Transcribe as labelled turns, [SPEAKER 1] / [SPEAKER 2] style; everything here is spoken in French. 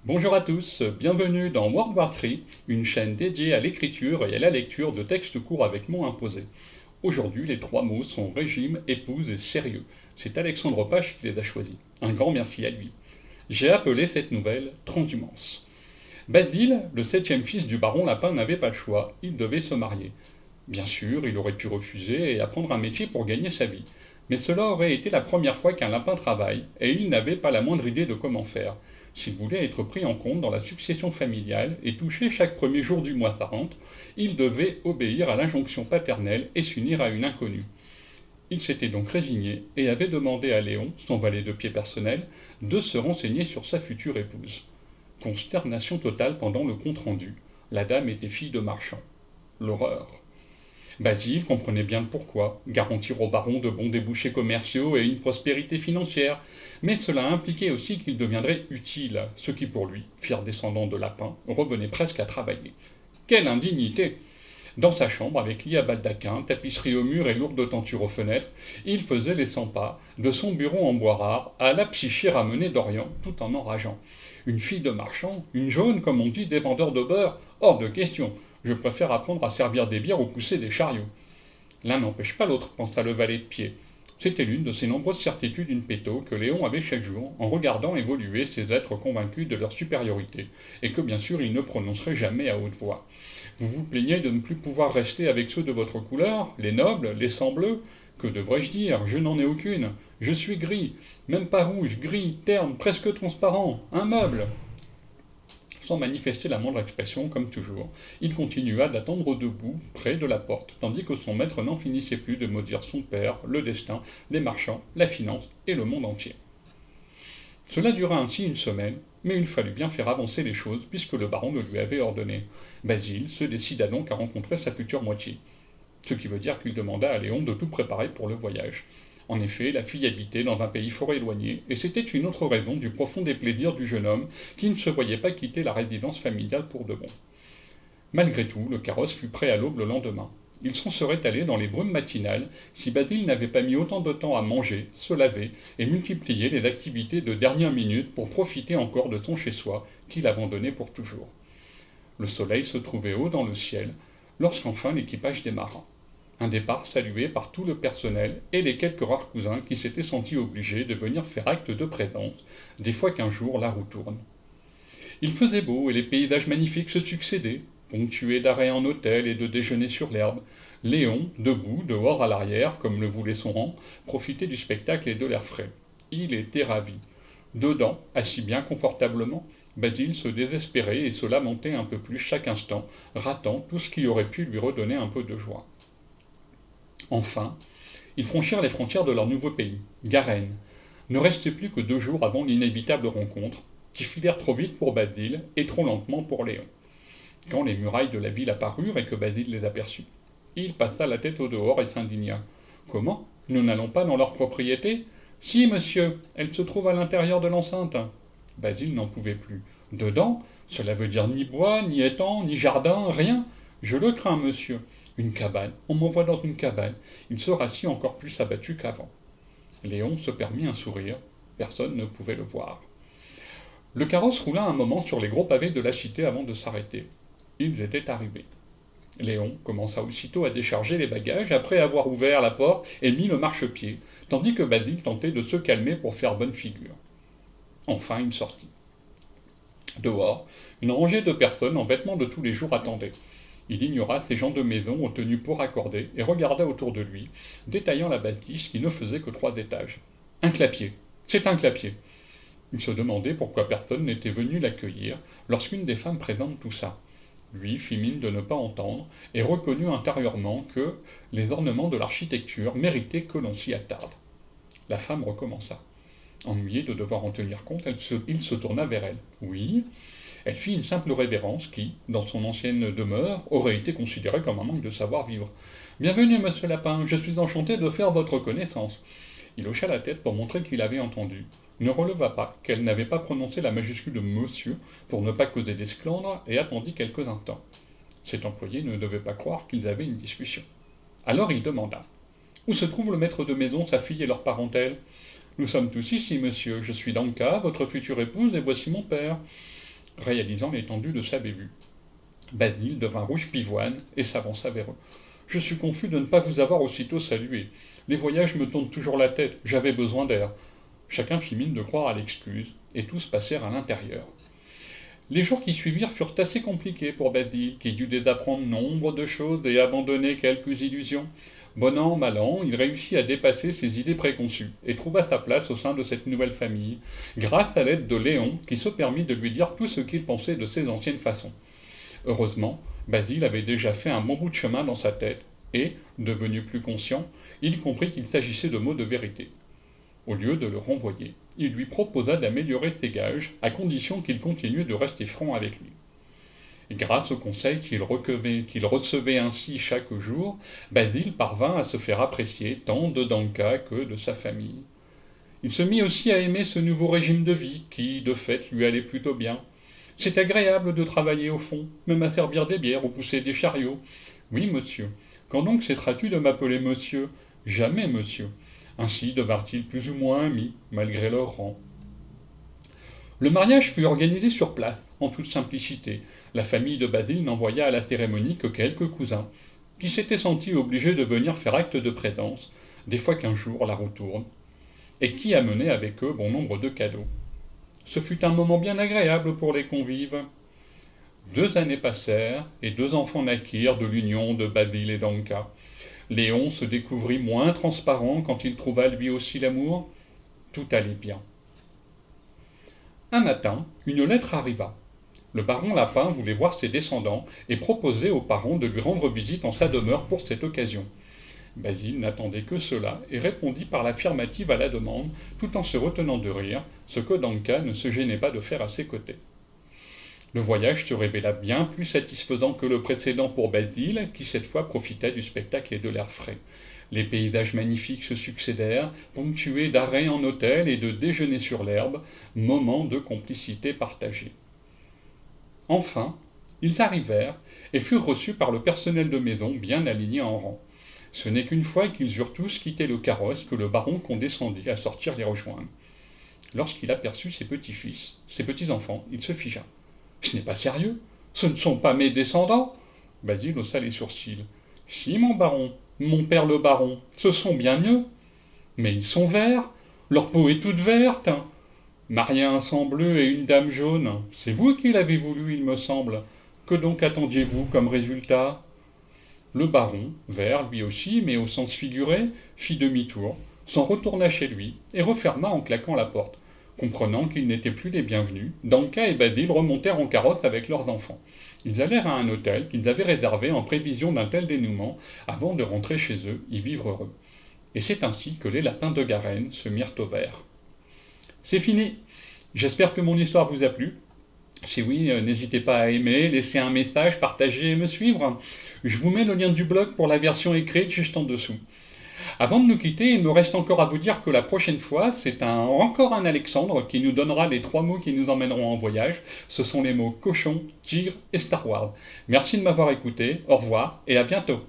[SPEAKER 1] Bonjour à tous, bienvenue dans World War III, une chaîne dédiée à l'écriture et à la lecture de textes courts avec mots imposés. Aujourd'hui, les trois mots sont régime, épouse et sérieux. C'est Alexandre Page qui les a choisis. Un grand merci à lui. J'ai appelé cette nouvelle Transhumance. Badil, le septième fils du baron Lapin, n'avait pas le choix, il devait se marier. Bien sûr, il aurait pu refuser et apprendre un métier pour gagner sa vie. Mais cela aurait été la première fois qu'un lapin travaille, et il n'avait pas la moindre idée de comment faire. S'il voulait être pris en compte dans la succession familiale et toucher chaque premier jour du mois 40, il devait obéir à l'injonction paternelle et s'unir à une inconnue. Il s'était donc résigné et avait demandé à Léon, son valet de pied personnel, de se renseigner sur sa future épouse. Consternation totale pendant le compte-rendu. La dame était fille de marchand. L'horreur. Basile comprenait bien le pourquoi, garantir au baron de bons débouchés commerciaux et une prospérité financière, mais cela impliquait aussi qu'il deviendrait utile, ce qui pour lui, fier descendant de Lapin, revenait presque à travailler. Quelle indignité! Dans sa chambre, avec lit à baldaquin, tapisserie au mur et lourde tenture aux fenêtres, il faisait les 100 pas, de son bureau en bois rare à la psyché ramenée d'Orient, tout en enrageant. Une fille de marchand, une jaune comme on dit des vendeurs de beurre, hors de question. Je préfère apprendre à servir des bières ou pousser des chariots. L'un n'empêche pas l'autre, pensa le valet de pied. C'était l'une de ces nombreuses certitudes in petto que Léon avait chaque jour en regardant évoluer ces êtres convaincus de leur supériorité, et que bien sûr il ne prononcerait jamais à haute voix. Vous vous plaignez de ne plus pouvoir rester avec ceux de votre couleur, les nobles, les sangs bleus? Que devrais-je dire? Je n'en ai aucune. Je suis gris, même pas rouge, gris, terne, presque transparent, un meuble. Sans manifester la moindre expression, comme toujours, il continua d'attendre debout, près de la porte, tandis que son maître n'en finissait plus de maudire son père, le destin, les marchands, la finance et le monde entier. Cela dura ainsi une semaine, mais il fallut bien faire avancer les choses puisque le baron le lui avait ordonné. Basile se décida donc à rencontrer sa future moitié, ce qui veut dire qu'il demanda à Léon de tout préparer pour le voyage. En effet, la fille habitait dans un pays fort éloigné, et c'était une autre raison du profond déplaisir du jeune homme qui ne se voyait pas quitter la résidence familiale pour de bon. Malgré tout, le carrosse fut prêt à l'aube le lendemain. Il s'en serait allé dans les brumes matinales si Badil n'avait pas mis autant de temps à manger, se laver et multiplier les activités de dernière minute pour profiter encore de son chez-soi qu'il abandonnait pour toujours. Le soleil se trouvait haut dans le ciel lorsqu'enfin l'équipage démarra. Un départ salué par tout le personnel et les quelques rares cousins qui s'étaient sentis obligés de venir faire acte de présence, des fois qu'un jour la roue tourne. Il faisait beau et les paysages magnifiques se succédaient, ponctués d'arrêts en hôtel et de déjeuners sur l'herbe. Léon, debout, dehors à l'arrière, comme le voulait son rang, profitait du spectacle et de l'air frais. Il était ravi. Dedans, assis bien confortablement, Basile se désespérait et se lamentait un peu plus chaque instant, ratant tout ce qui aurait pu lui redonner un peu de joie. Enfin, ils franchirent les frontières de leur nouveau pays, Garenne. Ne restait plus que 2 jours avant l'inévitable rencontre, qui filèrent trop vite pour Badil et trop lentement pour Léon. Quand les murailles de la ville apparurent et que Badil les aperçut, il passa la tête au dehors et s'indigna. Comment? Nous n'allons pas dans leur propriété? Si, monsieur, elle se trouve à l'intérieur de l'enceinte. Basile n'en pouvait plus. Dedans? Cela veut dire ni bois, ni étang, ni jardin, rien. Je le crains, monsieur. Une cabane. On m'envoie dans une cabane. Il se rassit encore plus abattu qu'avant. Léon se permit un sourire. Personne ne pouvait le voir. Le carrosse roula un moment sur les gros pavés de la cité avant de s'arrêter. Ils étaient arrivés. Léon commença aussitôt à décharger les bagages après avoir ouvert la porte et mis le marchepied, tandis que Badil tentait de se calmer pour faire bonne figure. Enfin, il sortit. Dehors, une rangée de personnes en vêtements de tous les jours attendait. Il ignora ces gens de maison aux tenues pour accorder et regarda autour de lui, détaillant la bâtisse qui ne faisait que 3 étages. Un clapier. C'est un clapier. Il se demandait pourquoi personne n'était venu l'accueillir lorsqu'une des femmes présentes toussa. Lui fit mine de ne pas entendre et reconnut intérieurement que les ornements de l'architecture méritaient que l'on s'y attarde. La femme recommença. Ennuyé de devoir en tenir compte, il se tourna vers elle. Oui. Elle fit une simple révérence qui, dans son ancienne demeure, aurait été considérée comme un manque de savoir-vivre. Bienvenue, monsieur Lapin, je suis enchanté de faire votre connaissance. Il hocha la tête pour montrer qu'il avait entendu. Ne releva pas qu'elle n'avait pas prononcé la majuscule de monsieur pour ne pas causer d'esclandre et attendit quelques instants. Cet employé ne devait pas croire qu'ils avaient une discussion. Alors il demanda. Où se trouve le maître de maison, sa fille et leur parentèle? Nous sommes tous ici, monsieur. Je suis Danka, votre future épouse, et voici mon père. réalisant l'étendue de sa bévue. Basile devint rouge pivoine et s'avança vers eux. Je suis confus de ne pas vous avoir aussitôt salué. Les voyages me tournent toujours la tête, j'avais besoin d'air. Chacun fit mine de croire à l'excuse, et tous passèrent à l'intérieur. Les jours qui suivirent furent assez compliqués pour Basile, qui dut désapprendre nombre de choses et abandonner quelques illusions. Bon an, mal an, il réussit à dépasser ses idées préconçues et trouva sa place au sein de cette nouvelle famille, grâce à l'aide de Léon, qui se permit de lui dire tout ce qu'il pensait de ses anciennes façons. Heureusement, Basile avait déjà fait un bon bout de chemin dans sa tête, et, devenu plus conscient, il comprit qu'il s'agissait de mots de vérité. Au lieu de le renvoyer, il lui proposa d'améliorer ses gages, à condition qu'il continuât de rester franc avec lui. Et grâce aux conseils qu'il recevait ainsi chaque jour, Basile parvint à se faire apprécier tant de Danka que de sa famille. Il se mit aussi à aimer ce nouveau régime de vie qui, de fait, lui allait plutôt bien. C'est agréable de travailler au fond, même à servir des bières ou pousser des chariots. Oui, monsieur. Quand donc cesseras-tu de m'appeler monsieur? Jamais, monsieur. Ainsi devinrent-ils plus ou moins amis, malgré leur rang. Le mariage fut organisé sur place, en toute simplicité. La famille de Basile n'envoya à la cérémonie que quelques cousins, qui s'étaient sentis obligés de venir faire acte de présence, des fois qu'un jour la roue tourne, et qui amenaient avec eux bon nombre de cadeaux. Ce fut un moment bien agréable pour les convives. 2 années passèrent, et 2 enfants naquirent de l'union de Basile et Danka. Léon se découvrit moins transparent quand il trouva lui aussi l'amour. Tout allait bien. Un matin, une lettre arriva. Le baron Lapin voulait voir ses descendants et proposait aux parents de lui rendre visite en sa demeure pour cette occasion. Basile n'attendait que cela et répondit par l'affirmative à la demande, tout en se retenant de rire, ce que Danka ne se gênait pas de faire à ses côtés. Le voyage se révéla bien plus satisfaisant que le précédent pour Basile, qui cette fois profita du spectacle et de l'air frais. Les paysages magnifiques se succédèrent, ponctués d'arrêts en hôtel et de déjeuners sur l'herbe, moments de complicité partagée. Enfin, ils arrivèrent et furent reçus par le personnel de maison bien aligné en rang. Ce n'est qu'une fois qu'ils eurent tous quitté le carrosse que le baron condescendit à sortir les rejoindre. Lorsqu'il aperçut ses petits-fils, ses petits-enfants, il se figea. « Ce n'est pas sérieux? Ce ne sont pas mes descendants ?» Basile haussa les sourcils. « Si, mon baron, mon père le baron, ce sont bien eux. Mais ils sont verts, leur peau est toute verte. Marier un sang bleu et une dame jaune, c'est vous qui l'avez voulu, il me semble. Que donc attendiez-vous comme résultat ?» Le baron, vert lui aussi, mais au sens figuré, fit demi-tour, s'en retourna chez lui et referma en claquant la porte. Comprenant qu'ils n'étaient plus les bienvenus, Danka et Basile remontèrent en carrosse avec leurs enfants. Ils allèrent à un hôtel qu'ils avaient réservé en prévision d'un tel dénouement avant de rentrer chez eux, y vivre heureux. Et c'est ainsi que les lapins de Garenne se mirent au vert. C'est fini. J'espère que mon histoire vous a plu. Si oui, n'hésitez pas à aimer, laisser un message, partager et me suivre. Je vous mets le lien du blog pour la version écrite juste en dessous. Avant de nous quitter, il me reste encore à vous dire que la prochaine fois, c'est encore un Alexandre qui nous donnera les 3 mots qui nous emmèneront en voyage. Ce sont les mots cochon, tigre et Star Wars. Merci de m'avoir écouté, au revoir et à bientôt.